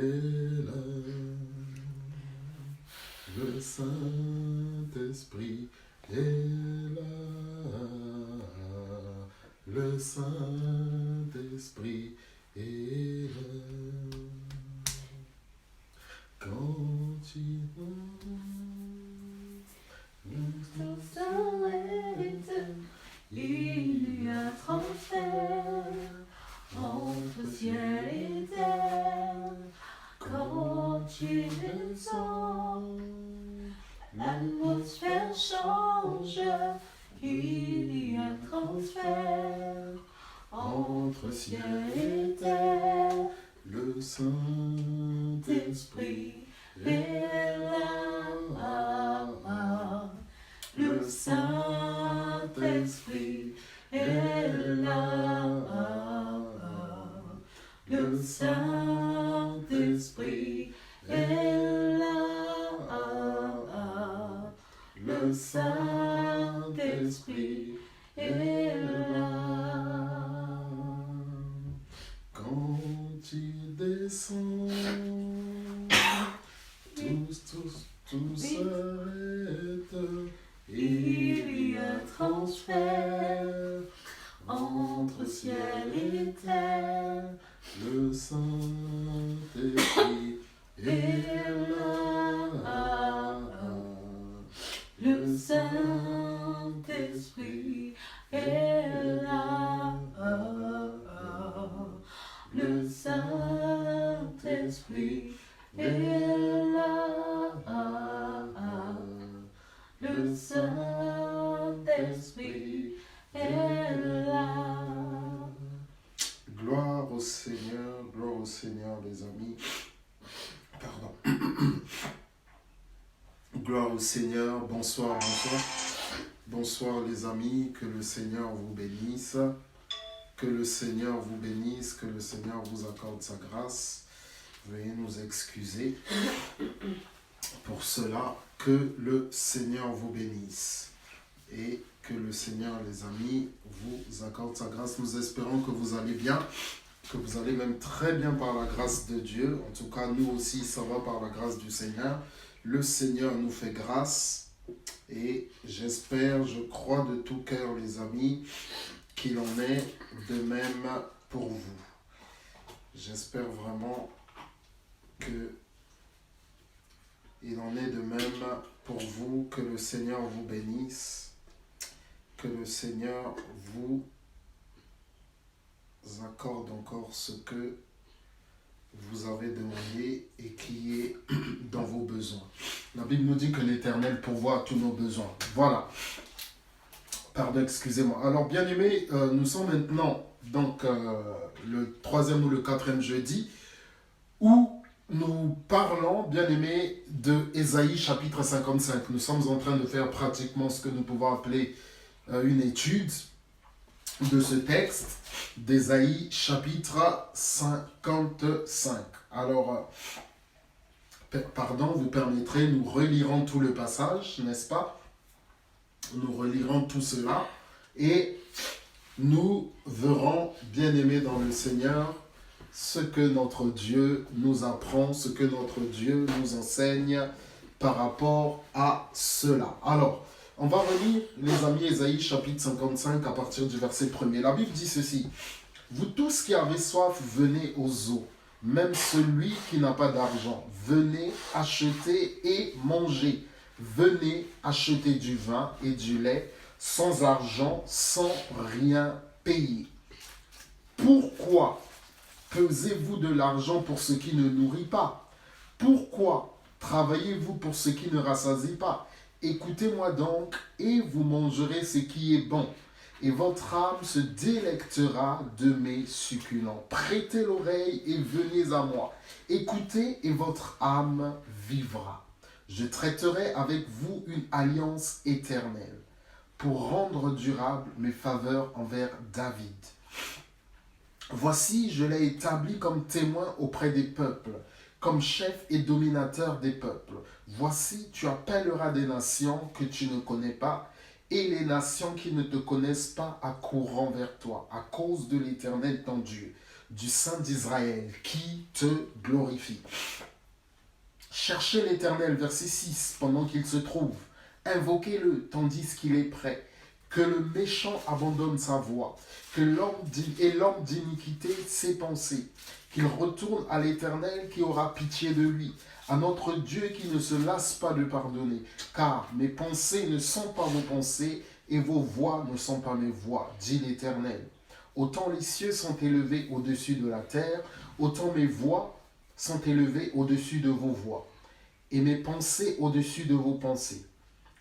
est là. Le Saint-Esprit est là. Le Saint-Esprit est là. Quand il Tout s'arrête, il y a transfert entre ciel et terre. Quand il descend, l'atmosphère change, il y a transfert entre ciel et terre. le Saint-Esprit est là. Le Saint-Esprit est là. Le Saint-Esprit est là. Le Saint-Esprit est là. Quand il descend, tout s'arrête. Il y a transfert entre ciel et terre. Le Saint-Esprit est là. Le Saint-Esprit est là. Le Saint-Esprit est là. Le Saint-Esprit est là. Gloire au Seigneur, les amis. Pardon. Gloire au Seigneur, bonsoir. Bonsoir les amis, que le Seigneur vous bénisse. Que le Seigneur vous bénisse, que le Seigneur vous accorde sa grâce. Veuillez nous excuser pour cela. Que le Seigneur vous bénisse. Et que le Seigneur, les amis, vous accorde sa grâce. Nous espérons que vous allez bien, que vous allez même très bien par la grâce de Dieu. En tout cas, nous aussi, ça va par la grâce du Seigneur. Le Seigneur nous fait grâce. Et j'espère, je crois de tout cœur, les amis, qu'il en est de même pour vous. J'espère vraiment que il en est de même pour vous, que le Seigneur vous bénisse, que le Seigneur vous accorde encore ce que vous avez demandé et qui est dans vos besoins. La Bible nous dit que l'Éternel pourvoit à tous nos besoins. Voilà. Pardon, excusez-moi. Alors, bien aimés, nous sommes maintenant donc le 3e ou le 4e jeudi où nous parlons, bien aimés, de Ésaïe chapitre 55. Nous sommes en train de faire pratiquement ce que nous pouvons appeler une étude de ce texte d'Ésaïe chapitre 55. Alors, vous permettrez, nous relirons tout le passage, n'est-ce pas? Nous relirons tout cela et nous verrons, bien aimés dans le Seigneur, ce que notre Dieu nous apprend, ce que notre Dieu nous enseigne par rapport à cela. Alors, on va relire, les amis, Ésaïe chapitre 55 à partir du verset 1er. La Bible dit ceci: « Vous tous qui avez soif, venez aux eaux, même celui qui n'a pas d'argent, venez acheter et manger. Venez acheter du vin et du lait sans argent, sans rien payer. Pourquoi pesez-vous de l'argent pour ce qui ne nourrit pas? Pourquoi travaillez-vous pour ce qui ne rassasie pas? Écoutez-moi donc, et vous mangerez ce qui est bon, et votre âme se délectera de mes succulents. Prêtez l'oreille et venez à moi. Écoutez, et votre âme vivra. Je traiterai avec vous une alliance éternelle pour rendre durable mes faveurs envers David. Voici, je l'ai établi comme témoin auprès des peuples, comme chef et dominateur des peuples. Voici, tu appelleras des nations que tu ne connais pas, et les nations qui ne te connaissent pas accourront vers toi, à cause de l'Éternel ton Dieu, du Saint d'Israël qui te glorifie. Cherchez l'Éternel, verset 6, pendant qu'il se trouve. Invoquez-le tandis qu'il est prêt. Que le méchant abandonne sa voie, que l'homme d'iniquité ses pensées, qu'il retourne à l'Éternel qui aura pitié de lui, à notre Dieu qui ne se lasse pas de pardonner. Car mes pensées ne sont pas vos pensées, et vos voix ne sont pas mes voix, dit l'Éternel. Autant les cieux sont élevés au-dessus de la terre, autant mes voix sont élevées au-dessus de vos voix, et mes pensées au-dessus de vos pensées.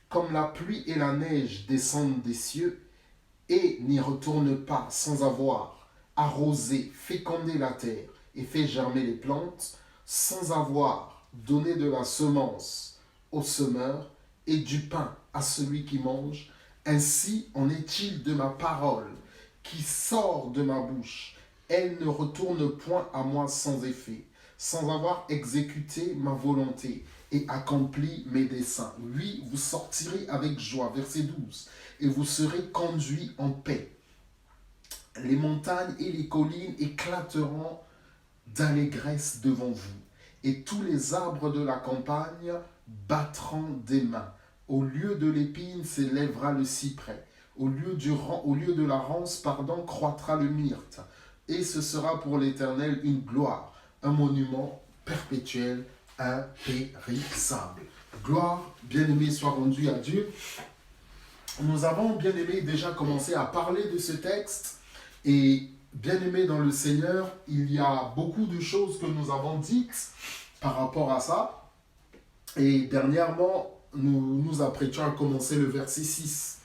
Comme la pluie et la neige descendent des cieux, et n'y retournent pas sans avoir arrosé, fécondé la terre et fait germer les plantes, sans avoir donné de la semence au semeur et du pain à celui qui mange, ainsi en est-il de ma parole qui sort de ma bouche. Elle ne retourne point à moi sans effet, sans avoir exécuté ma volonté et accompli mes desseins. Oui, vous sortirez avec joie, verset 12, et vous serez conduits en paix. Les montagnes et les collines éclateront d'allégresse devant vous, et tous les arbres de la campagne battront des mains. Au lieu de l'épine s'élèvera le cyprès, au lieu de la ronce, croîtra le myrte, et ce sera pour l'Éternel une gloire, un monument perpétuel, impérissable. Gloire, bien-aimé, soit rendue à Dieu. Nous avons, bien-aimé, déjà commencé à parler de ce texte, et bien-aimé dans le Seigneur, il y a beaucoup de choses que nous avons dites par rapport à ça, et dernièrement, nous nous apprêtions à commencer le verset 6.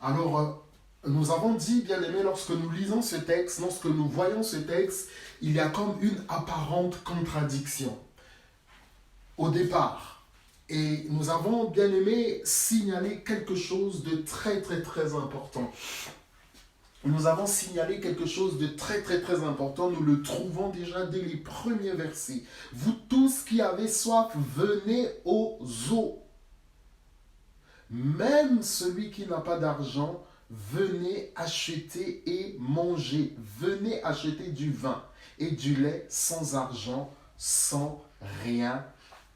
Alors, nous avons dit, bien-aimé, lorsque nous lisons ce texte, lorsque nous voyons ce texte, il y a comme une apparente contradiction au départ. Et nous avons, bien-aimé, signalé quelque chose de très, très, très important. Nous avons signalé quelque chose de très, très, très important. Nous le trouvons déjà dès les premiers versets. Vous tous qui avez soif, venez aux eaux. Même celui qui n'a pas d'argent, venez acheter et manger. Venez acheter du vin et du lait sans argent, sans rien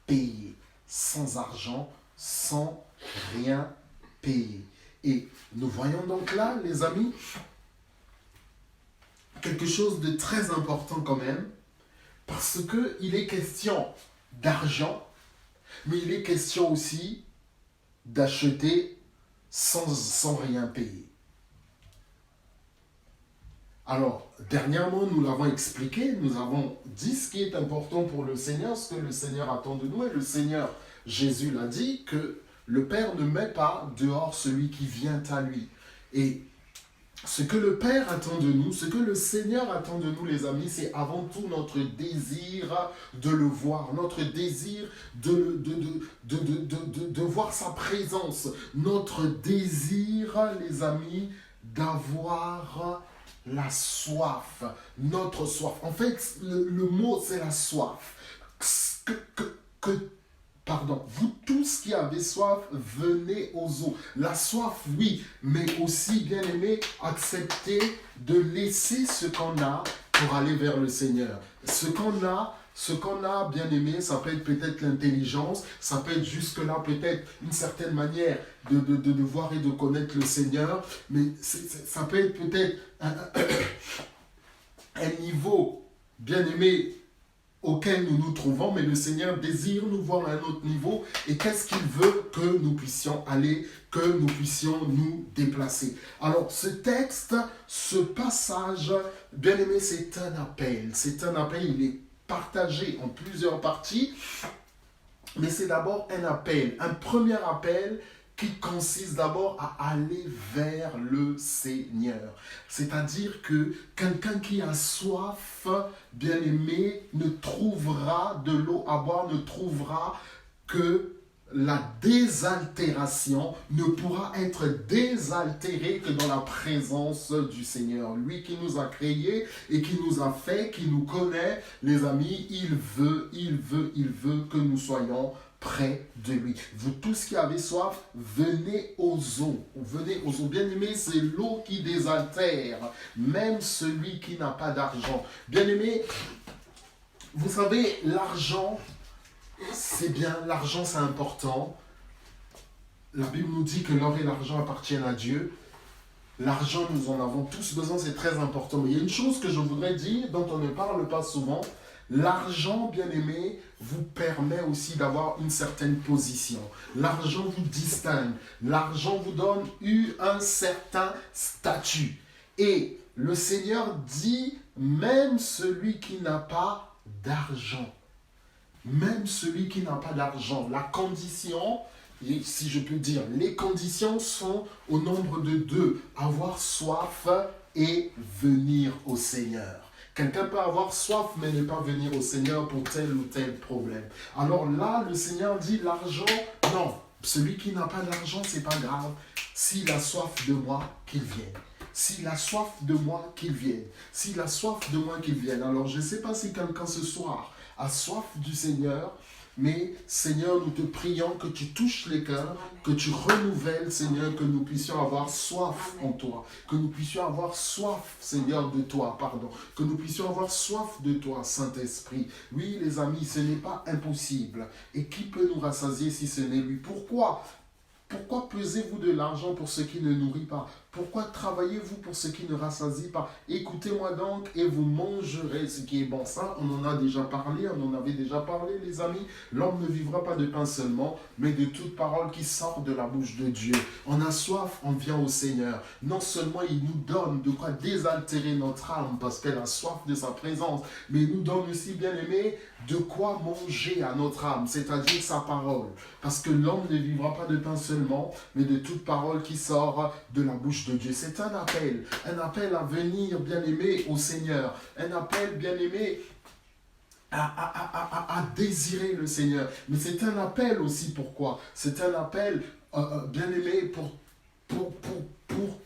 payer. Sans argent, sans rien payer. Et nous voyons donc là, les amis, quelque chose de très important quand même, parce qu'il est question d'argent, mais il est question aussi d'acheter sans rien payer. Alors, dernièrement, nous l'avons expliqué, nous avons dit ce qui est important pour le Seigneur, ce que le Seigneur attend de nous, et le Seigneur, Jésus l'a dit, que le Père ne met pas dehors celui qui vient à lui. Et ce que le Père attend de nous, ce que le Seigneur attend de nous, les amis, c'est avant tout notre désir de le voir, notre désir de voir sa présence, notre désir, les amis, d'avoir la soif, notre soif. En fait, le mot, c'est la soif. Vous tous qui avez soif, venez aux eaux. La soif, oui, mais aussi, bien aimé, accepter de laisser ce qu'on a pour aller vers le Seigneur. Ce qu'on a, bien aimé, ça peut être peut-être l'intelligence, ça peut être jusque-là peut-être une certaine manière de voir et de connaître le Seigneur, mais ça peut être peut-être un niveau, bien aimé, auquel nous nous trouvons, mais le Seigneur désire nous voir à un autre niveau. Et qu'est-ce qu'il veut? Que nous puissions aller, que nous puissions nous déplacer. Alors, ce texte, ce passage, bien aimé, c'est un appel. C'est un appel, il est partagé en plusieurs parties. Mais c'est d'abord un appel, un premier appel qui consiste d'abord à aller vers le Seigneur. C'est-à-dire que quelqu'un qui a soif, bien-aimé, ne trouvera de l'eau à boire, ne trouvera que la désaltération ne pourra être désaltérée que dans la présence du Seigneur. Lui qui nous a créés et qui nous a fait, qui nous connaît, les amis, il veut que nous soyons près de lui. Vous tous qui avez soif, venez aux eaux. Venez aux eaux. Bien-aimés, c'est l'eau qui désaltère, même celui qui n'a pas d'argent. Bien-aimés, vous savez, l'argent, c'est bien, l'argent c'est important. La Bible nous dit que l'or et l'argent appartiennent à Dieu. L'argent, nous en avons tous besoin, c'est très important. Mais il y a une chose que je voudrais dire, dont on ne parle pas souvent. L'argent, bien-aimé, vous permet aussi d'avoir une certaine position. L'argent vous distingue. L'argent vous donne un certain statut. Et le Seigneur dit, même celui qui n'a pas d'argent, même celui qui n'a pas d'argent, la condition, si je peux dire, les conditions sont au nombre de 2. Avoir soif et venir au Seigneur. Quelqu'un peut avoir soif mais ne pas venir au Seigneur pour tel ou tel problème. Alors là, le Seigneur dit l'argent, non. Celui qui n'a pas d'argent, c'est pas grave. S'il a soif de moi, qu'il vienne. S'il a soif de moi, qu'il vienne. S'il a soif de moi, qu'il vienne. Alors je ne sais pas si quelqu'un ce soir a soif du Seigneur, mais Seigneur, nous te prions que tu touches les cœurs, que tu renouvelles, Seigneur, que nous puissions avoir soif en toi, que nous puissions avoir soif, Seigneur, de toi, que nous puissions avoir soif de toi, Saint-Esprit. Oui, les amis, ce n'est pas impossible. Et qui peut nous rassasier si ce n'est lui? Pourquoi pesez-vous de l'argent pour ce qui ne nourrit pas? Pourquoi travaillez-vous pour ce qui ne rassasie pas? Écoutez-moi donc et vous mangerez ce qui est bon. Ça, on en a déjà parlé, on en avait déjà parlé, les amis. L'homme ne vivra pas de pain seulement, mais de toute parole qui sort de la bouche de Dieu. On a soif, on vient au Seigneur. Non seulement il nous donne de quoi désaltérer notre âme parce qu'elle a soif de sa présence, mais il nous donne aussi, bien aimé, de quoi manger à notre âme, c'est-à-dire sa parole. Parce que l'homme ne vivra pas de pain seulement, mais de toute parole qui sort de la bouche de Dieu. C'est un appel à venir, bien-aimé, au Seigneur. Un appel, bien-aimé, à désirer le Seigneur. Mais c'est un appel aussi, pourquoi? C'est un appel, bien-aimé, pour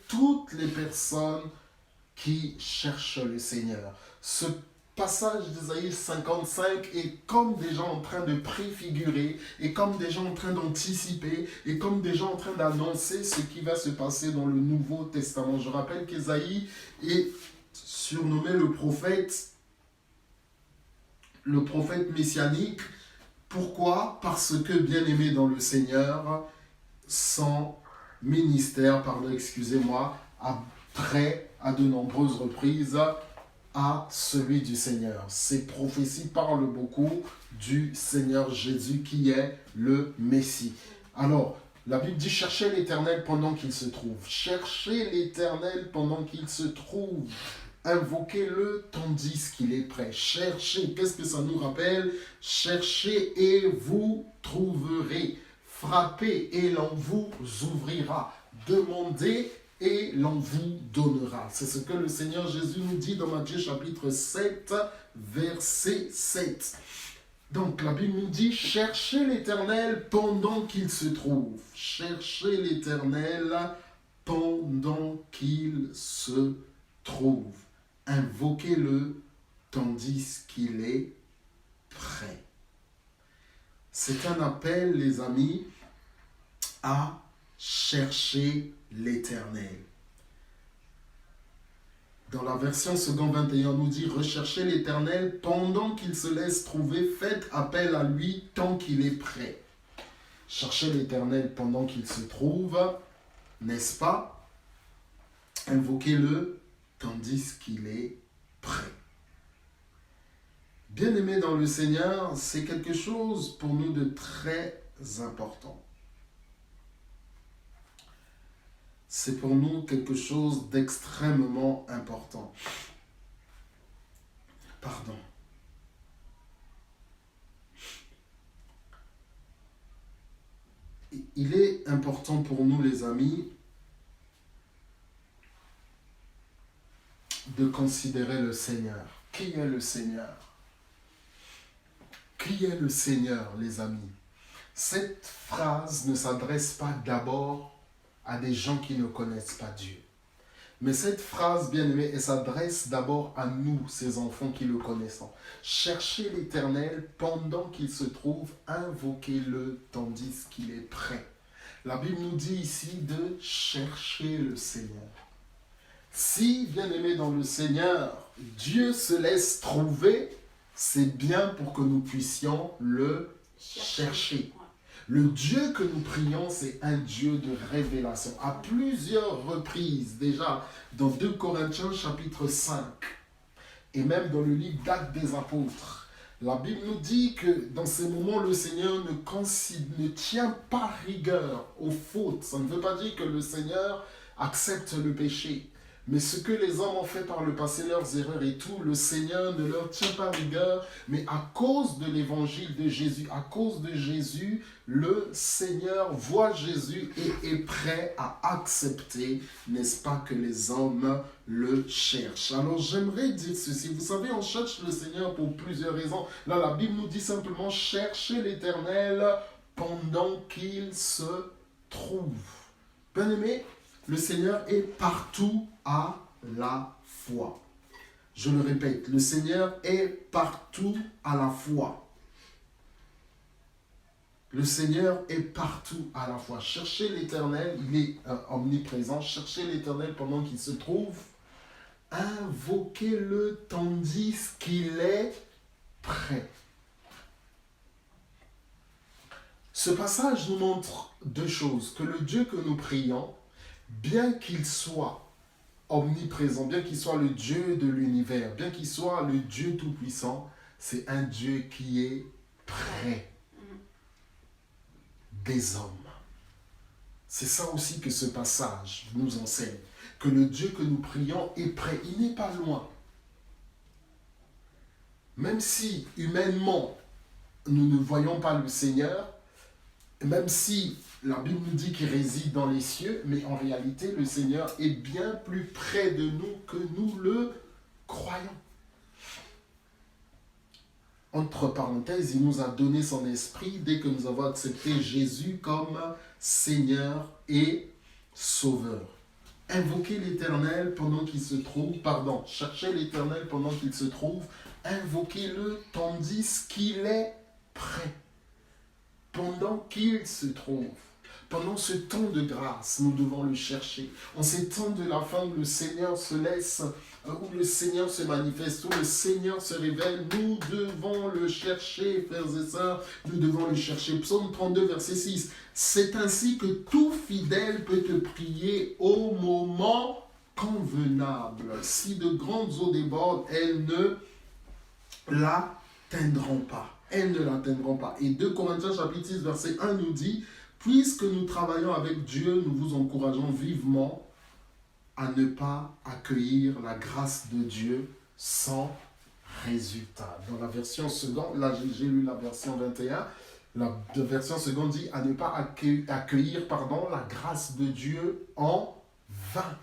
toutes les personnes qui cherchent le Seigneur. Ce passage d'Ésaïe 55 est comme des gens en train de préfigurer, et comme des gens en train d'anticiper, et comme des gens en train d'annoncer ce qui va se passer dans le Nouveau Testament. Je rappelle qu'Ésaïe est surnommé le prophète messianique. Pourquoi? Parce que, bien aimé dans le Seigneur, son ministère, après, à de nombreuses reprises, à celui du Seigneur. Ces prophéties parlent beaucoup du Seigneur Jésus qui est le Messie. Alors, la Bible dit cherchez l'Éternel pendant qu'il se trouve. Cherchez l'Éternel pendant qu'il se trouve. Invoquez-le tandis qu'il est prêt. Cherchez, qu'est-ce que ça nous rappelle? Cherchez et vous trouverez. Frappez et l'on vous ouvrira. Demandez et l'on vous donnera. C'est ce que le Seigneur Jésus nous dit dans Matthieu chapitre 7, verset 7. Donc la Bible nous dit, cherchez l'Éternel pendant qu'il se trouve. Cherchez l'Éternel pendant qu'il se trouve. Invoquez-le tandis qu'il est prêt. C'est un appel, les amis, à chercher l'Éternel. Dans la version second 21, on nous dit « Recherchez l'Éternel pendant qu'il se laisse trouver, faites appel à lui tant qu'il est prêt. » Cherchez l'Éternel pendant qu'il se trouve, n'est-ce pas? Invoquez-le tandis qu'il est prêt. Bien-aimés dans le Seigneur, c'est quelque chose pour nous de très important. C'est pour nous quelque chose d'extrêmement important. Pardon. Il est important pour nous, les amis, de considérer le Seigneur. Qui est le Seigneur? Qui est le Seigneur, les amis? Cette phrase ne s'adresse pas d'abord à des gens qui ne connaissent pas Dieu. Mais cette phrase, bien-aimée, elle s'adresse d'abord à nous, ces enfants qui le connaissons. Cherchez l'Éternel pendant qu'il se trouve, invoquez-le tandis qu'il est prêt. La Bible nous dit ici de chercher le Seigneur. Si, bien-aimé dans le Seigneur, Dieu se laisse trouver, c'est bien pour que nous puissions le chercher. Le Dieu que nous prions, c'est un Dieu de révélation. À plusieurs reprises, déjà, dans 2 Corinthiens chapitre 5, et même dans le livre d'Actes des Apôtres, la Bible nous dit que dans ces moments, le Seigneur ne tient pas rigueur aux fautes. Ça ne veut pas dire que le Seigneur accepte le péché. Mais ce que les hommes ont fait par le passé, leurs erreurs et tout, le Seigneur ne leur tient pas rigueur. Mais à cause de l'évangile de Jésus, à cause de Jésus, le Seigneur voit Jésus et est prêt à accepter, n'est-ce pas, que les hommes le cherchent. Alors j'aimerais dire ceci. Vous savez, on cherche le Seigneur pour plusieurs raisons. Là, la Bible nous dit simplement, cherchez l'Éternel pendant qu'il se trouve. Bien-aimé, le Seigneur est partout à la fois. Je le répète, le Seigneur est partout à la fois. Le Seigneur est partout à la fois. Cherchez l'Éternel, il est omniprésent. Cherchez l'Éternel pendant qu'il se trouve. Invoquez-le tandis qu'il est prêt. Ce passage nous montre deux choses. Que le Dieu que nous prions, bien qu'il soit omniprésent, bien qu'il soit le Dieu de l'univers, bien qu'il soit le Dieu tout-puissant, c'est un Dieu qui est près des hommes. C'est ça aussi que ce passage nous enseigne, que le Dieu que nous prions est près, il n'est pas loin. Même si humainement nous ne voyons pas le Seigneur, même si la Bible nous dit qu'il réside dans les cieux, mais en réalité, le Seigneur est bien plus près de nous que nous le croyons. Entre parenthèses, il nous a donné son esprit dès que nous avons accepté Jésus comme Seigneur et Sauveur. Invoquez l'Éternel pendant qu'il se trouve, cherchez l'Éternel pendant qu'il se trouve, invoquez-le tandis qu'il est prêt. Pendant qu'il se trouve. Pendant ce temps de grâce, nous devons le chercher. En ces temps de la fin où le Seigneur se laisse, où le Seigneur se manifeste, où le Seigneur se révèle, nous devons le chercher, frères et sœurs, nous devons le chercher. Psaume 32, verset 6. C'est ainsi que tout fidèle peut te prier au moment convenable. Si de grandes eaux débordent, elles ne l'atteindront pas. Elles ne l'atteindront pas. Et 2 Corinthiens chapitre 6, verset 1 nous dit, « Puisque nous travaillons avec Dieu, nous vous encourageons vivement à ne pas accueillir la grâce de Dieu sans résultat. » Dans la version seconde, là j'ai lu la version 21, la version seconde dit, « À ne pas accueillir la grâce de Dieu en vain. »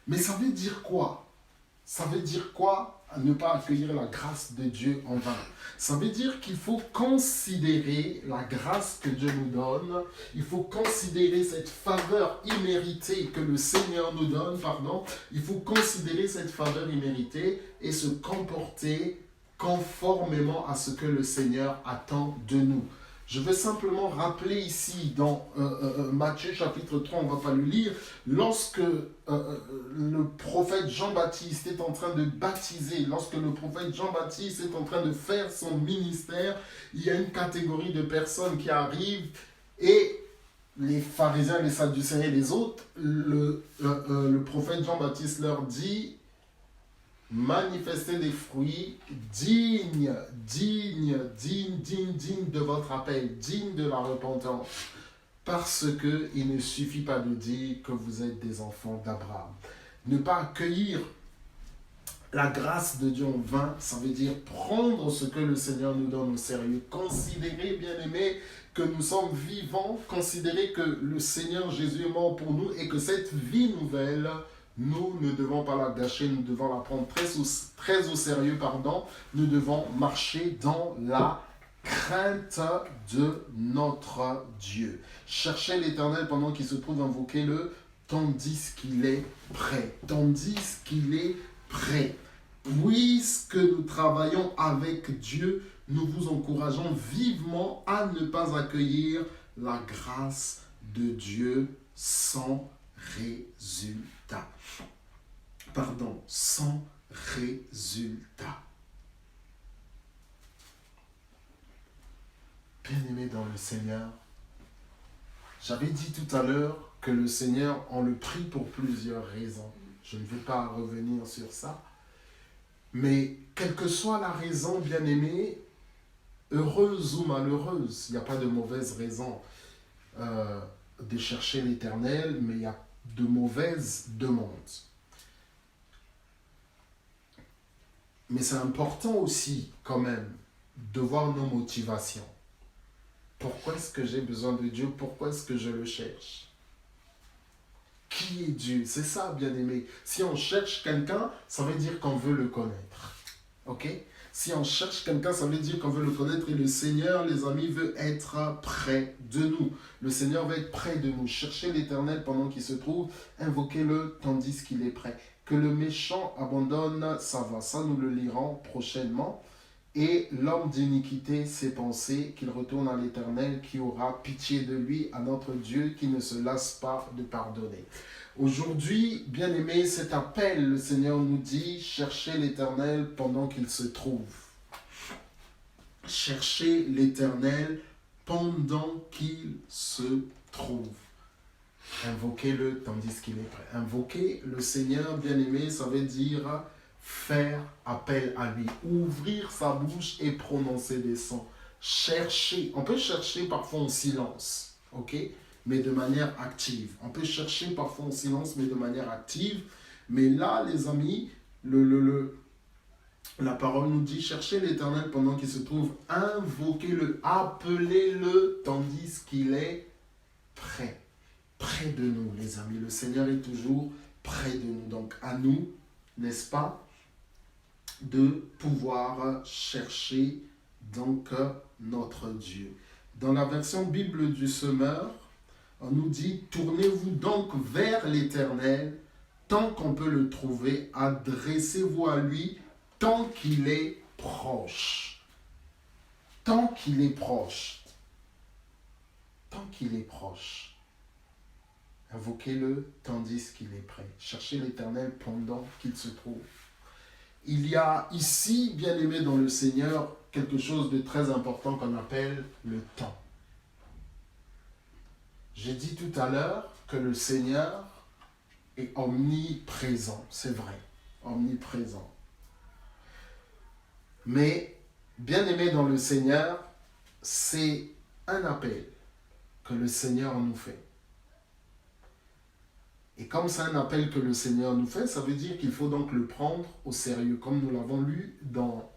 Mais ça veut dire quoi? Ça veut dire quoi? À ne pas accueillir la grâce de Dieu en vain. Ça veut dire qu'il faut considérer la grâce que Dieu nous donne. Il faut considérer cette faveur imméritée que le Seigneur nous donne, Il faut considérer cette faveur imméritée et se comporter conformément à ce que le Seigneur attend de nous. Je vais simplement rappeler ici dans Matthieu chapitre 3, on ne va pas le lire, lorsque le prophète Jean-Baptiste est en train de baptiser, lorsque le prophète Jean-Baptiste est en train de faire son ministère, il y a une catégorie de personnes qui arrivent et les pharisiens, les sadducéens et les autres, le prophète Jean-Baptiste leur dit: manifestez des fruits dignes de votre appel, dignes de la repentance. Parce qu'il ne suffit pas de dire que vous êtes des enfants d'Abraham. Ne pas accueillir la grâce de Dieu en vain, ça veut dire prendre ce que le Seigneur nous donne au sérieux. Considérer, bien-aimés, que nous sommes vivants, considérer que le Seigneur Jésus est mort pour nous et que cette vie nouvelle, nous ne devons pas la gâcher, nous devons la prendre très au sérieux, Nous devons marcher dans la crainte de notre Dieu. Cherchez l'Éternel pendant qu'il se trouve, invoquez-le, tandis qu'il est prêt. Tandis qu'il est prêt. Puisque nous travaillons avec Dieu, nous vous encourageons vivement à ne pas accueillir la grâce de Dieu sans résultat. Pardon, sans résultat. Bien-aimés dans le Seigneur, j'avais dit tout à l'heure que le Seigneur, on le prie pour plusieurs raisons. Je ne vais pas revenir sur ça. Mais quelle que soit la raison, bien-aimés, heureuse ou malheureuse, il n'y a pas de mauvaise raison de chercher l'Éternel, mais il y a de mauvaises demandes. Mais c'est important aussi, quand même, de voir nos motivations. Pourquoi est-ce que j'ai besoin de Dieu? Pourquoi est-ce que je le cherche? Qui est Dieu? C'est ça, bien-aimé. Si on cherche quelqu'un, ça veut dire qu'on veut le connaître. Ok? Si on cherche quelqu'un, ça veut dire qu'on veut le connaître. Et le Seigneur, les amis, veut être près de nous. Le Seigneur veut être près de nous. Cherchez l'Éternel pendant qu'il se trouve. Invoquez-le tandis qu'il est prêt. Que le méchant abandonne sa voie. Ça, nous le lirons prochainement. Et l'homme d'iniquité ses pensées, qu'il retourne à l'Éternel, qui aura pitié de lui, à notre Dieu, qui ne se lasse pas de pardonner. Aujourd'hui, bien-aimés, cet appel, le Seigneur nous dit, cherchez l'Éternel pendant qu'il se trouve. Cherchez l'Éternel pendant qu'il se trouve. Invoquez-le tandis qu'il est prêt. Invoquer le Seigneur, bien-aimé, ça veut dire faire appel à lui, ouvrir sa bouche et prononcer des sons. Chercher, on peut chercher parfois en silence, ok? Mais de manière active. On peut chercher parfois en silence, mais de manière active. Mais là, les amis, la parole nous dit, cherchez l'Éternel pendant qu'il se trouve, invoquez-le, appelez-le tandis qu'il est prêt. Près de nous, les amis. Le Seigneur est toujours près de nous. Donc, à nous, n'est-ce pas, de pouvoir chercher donc notre Dieu. Dans la version Bible du Semeur, on nous dit, tournez-vous donc vers l'Éternel tant qu'on peut le trouver, adressez-vous à lui tant qu'il est proche. Tant qu'il est proche. Tant qu'il est proche. Invoquez-le tandis qu'il est prêt. Cherchez l'Éternel pendant qu'il se trouve. Il y a ici, bien aimé dans le Seigneur, quelque chose de très important qu'on appelle le temps. J'ai dit tout à l'heure que le Seigneur est omniprésent, c'est vrai, omniprésent. Mais, bien aimé dans le Seigneur, c'est un appel que le Seigneur nous fait. Et comme c'est un appel que le Seigneur nous fait, ça veut dire qu'il faut donc le prendre au sérieux, comme nous l'avons lu dans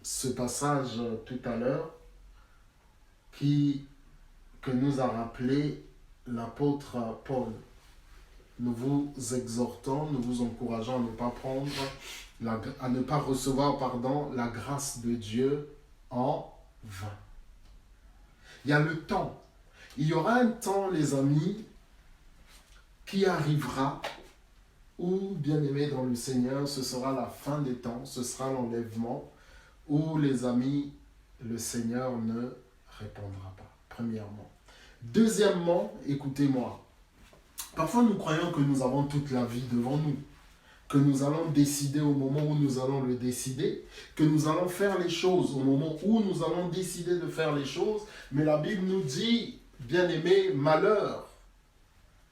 ce passage tout à l'heure, que nous a rappelé l'apôtre Paul. Nous vous exhortons, nous vous encourageons à ne pas recevoir la grâce de Dieu en vain. Il y a le temps. Il y aura un temps, les amis, qui arrivera, où, bien aimé dans le Seigneur, ce sera la fin des temps, ce sera l'enlèvement, où, les amis, le Seigneur ne répondra pas, premièrement. Deuxièmement, écoutez-moi, parfois nous croyons que nous avons toute la vie devant nous, que nous allons décider au moment où nous allons le décider, que nous allons faire les choses au moment où nous allons décider de faire les choses, mais la Bible nous dit, bien aimé, malheur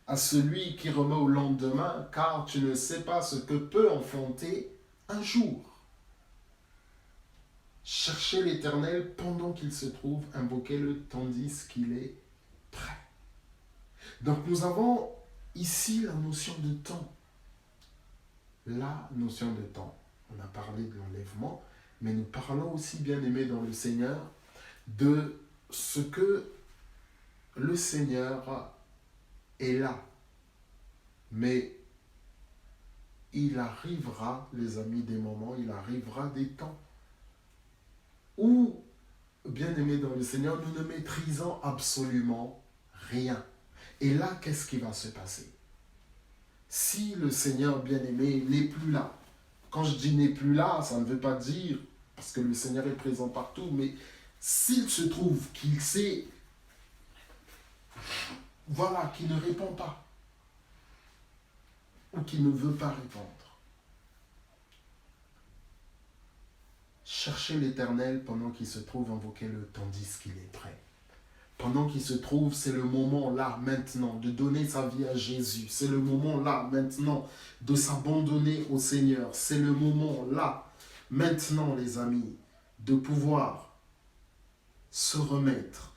à celui qui remet au lendemain, car tu ne sais pas ce que peut enfanter un jour. Cherchez l'Éternel pendant qu'il se trouve, invoquez-le tandis qu'il est prêt. Donc nous avons ici la notion de temps. La notion de temps. On a parlé de l'enlèvement, mais nous parlons aussi, bien aimé dans le Seigneur, de ce que le Seigneur est là. Mais il arrivera, les amis, des moments, il arrivera des temps où bien-aimés dans le Seigneur, nous ne maîtrisons absolument rien. Et là, qu'est-ce qui va se passer? Si le Seigneur bien-aimé n'est plus là, quand je dis n'est plus là, ça ne veut pas dire, parce que le Seigneur est présent partout, mais s'il se trouve qu'il sait, voilà, qu'il ne répond pas, ou qu'il ne veut pas répondre, cherchez l'Éternel pendant qu'il se trouve, invoquez-le tandis qu'il est prêt. Pendant qu'il se trouve, c'est le moment là, maintenant, de donner sa vie à Jésus. C'est le moment là, maintenant, de s'abandonner au Seigneur. C'est le moment là, maintenant, les amis, de pouvoir se remettre,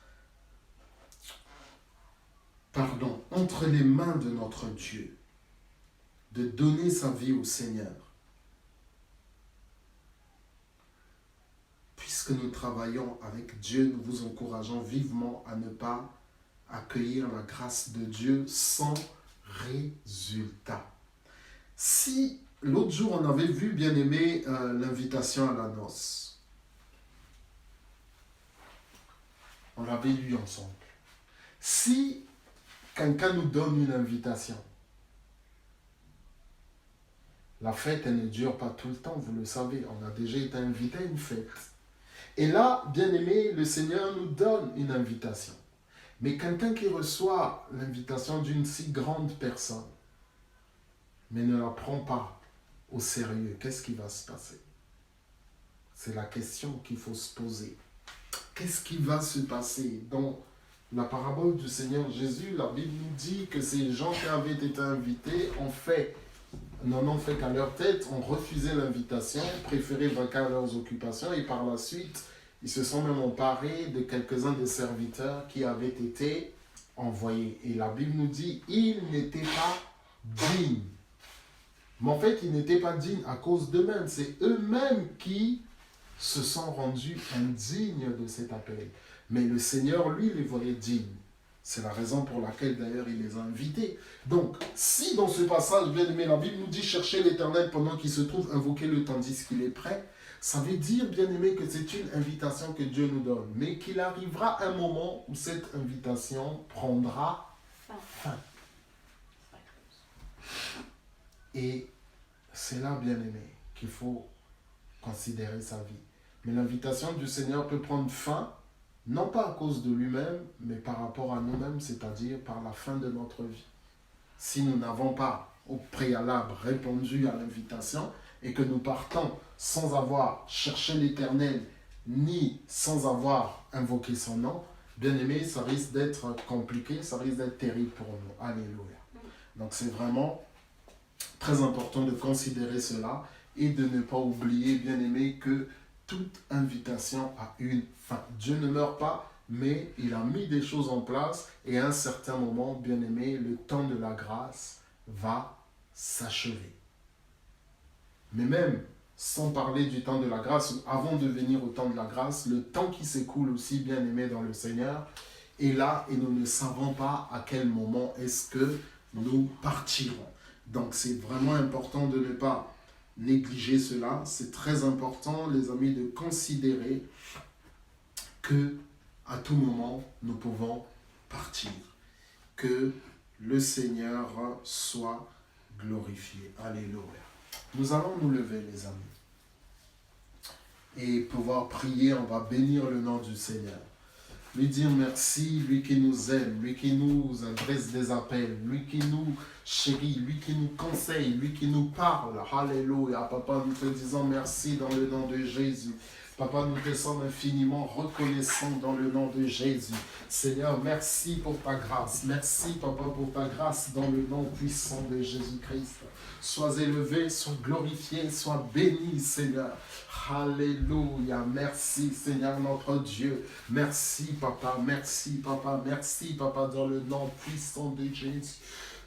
entre les mains de notre Dieu, de donner sa vie au Seigneur. Puisque nous travaillons avec Dieu, nous vous encourageons vivement à ne pas accueillir la grâce de Dieu sans résultat. Si l'autre jour on avait vu, bien aimé, l'invitation à la noce, on l'avait lu ensemble. Si quelqu'un nous donne une invitation, la fête, elle ne dure pas tout le temps, vous le savez, on a déjà été invité à une fête. Et là, bien aimé, le Seigneur nous donne une invitation. Mais quelqu'un qui reçoit l'invitation d'une si grande personne, mais ne la prend pas au sérieux, qu'est-ce qui va se passer? C'est la question qu'il faut se poser. Qu'est-ce qui va se passer? Dans la parabole du Seigneur Jésus, la Bible nous dit que ces gens qui avaient été invités n'en ont fait qu'à leur tête, ont refusé l'invitation, préféré vaquer à leurs occupations et par la suite, ils se sont même emparés de quelques-uns des serviteurs qui avaient été envoyés. Et la Bible nous dit, ils n'étaient pas dignes. Mais en fait, ils n'étaient pas dignes à cause d'eux-mêmes. C'est eux-mêmes qui se sont rendus indignes de cet appel. Mais le Seigneur, lui, les voyait dignes. C'est la raison pour laquelle, d'ailleurs, il les a invités. Donc, si dans ce passage, bien aimé, la Bible nous dit « Cherchez l'Éternel pendant qu'il se trouve, invoquez-le tandis qu'il est prêt », ça veut dire, bien aimé, que c'est une invitation que Dieu nous donne. Mais qu'il arrivera un moment où cette invitation prendra fin. Et c'est là, bien aimé, qu'il faut considérer sa vie. Mais l'invitation du Seigneur peut prendre fin, non pas à cause de lui-même, mais par rapport à nous-mêmes, c'est-à-dire par la fin de notre vie. Si nous n'avons pas au préalable répondu à l'invitation et que nous partons sans avoir cherché l'Éternel, ni sans avoir invoqué son nom, bien aimé, ça risque d'être compliqué, ça risque d'être terrible pour nous. Alléluia. Donc c'est vraiment très important de considérer cela et de ne pas oublier, bien aimé, que toute invitation a une fin. Dieu ne meurt pas, mais il a mis des choses en place et à un certain moment, bien aimé, le temps de la grâce va s'achever. Mais même sans parler du temps de la grâce, avant de venir au temps de la grâce, le temps qui s'écoule aussi, bien aimé dans le Seigneur, est là et nous ne savons pas à quel moment est-ce que nous partirons. Donc c'est vraiment important de ne pas négliger cela. C'est très important, les amis, de considérer que à tout moment, nous pouvons partir. Que le Seigneur soit glorifié. Alléluia. Nous allons nous lever, les amis, et pouvoir prier. On va bénir le nom du Seigneur. Lui dire merci, lui qui nous aime, lui qui nous adresse des appels, lui qui nous chérit, lui qui nous conseille, lui qui nous parle. Alléluia. Papa, nous te disons merci dans le nom de Jésus. Papa, nous te sommes infiniment reconnaissants dans le nom de Jésus. Seigneur, merci pour ta grâce. Merci, Papa, pour ta grâce dans le nom puissant de Jésus-Christ. Sois élevé, sois glorifié, sois béni, Seigneur. Alléluia. Merci, Seigneur notre Dieu. Merci, Papa. Merci, Papa. Merci, Papa, dans le nom puissant de Jésus.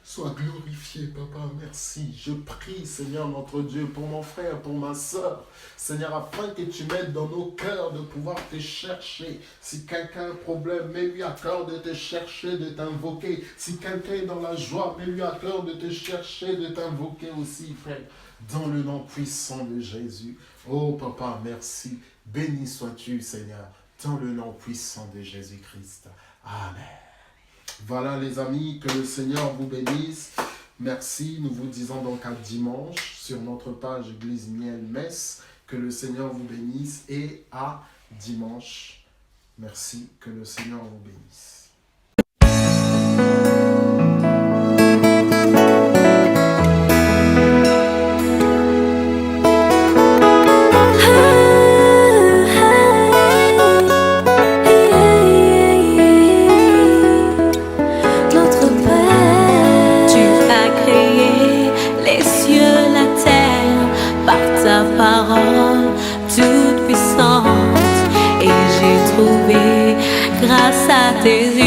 Sois glorifié, Papa, merci. Je prie, Seigneur notre Dieu, pour mon frère, pour ma soeur. Seigneur, afin que tu m'aides dans nos cœurs de pouvoir te chercher. Si quelqu'un a un problème, mets-lui à cœur de te chercher, de t'invoquer. Si quelqu'un est dans la joie, mets-lui à cœur de te chercher, de t'invoquer aussi, frère. Dans le nom puissant de Jésus. Oh, Papa, merci. Béni sois-tu, Seigneur. dans le nom puissant de Jésus-Christ. Amen. Voilà les amis, que le Seigneur vous bénisse. Merci, nous vous disons donc à dimanche sur notre page Église Miel Metz. Que le Seigneur vous bénisse et à dimanche. Merci, que le Seigneur vous bénisse. Parole toute puissante et j'ai trouvé grâce à tes yeux.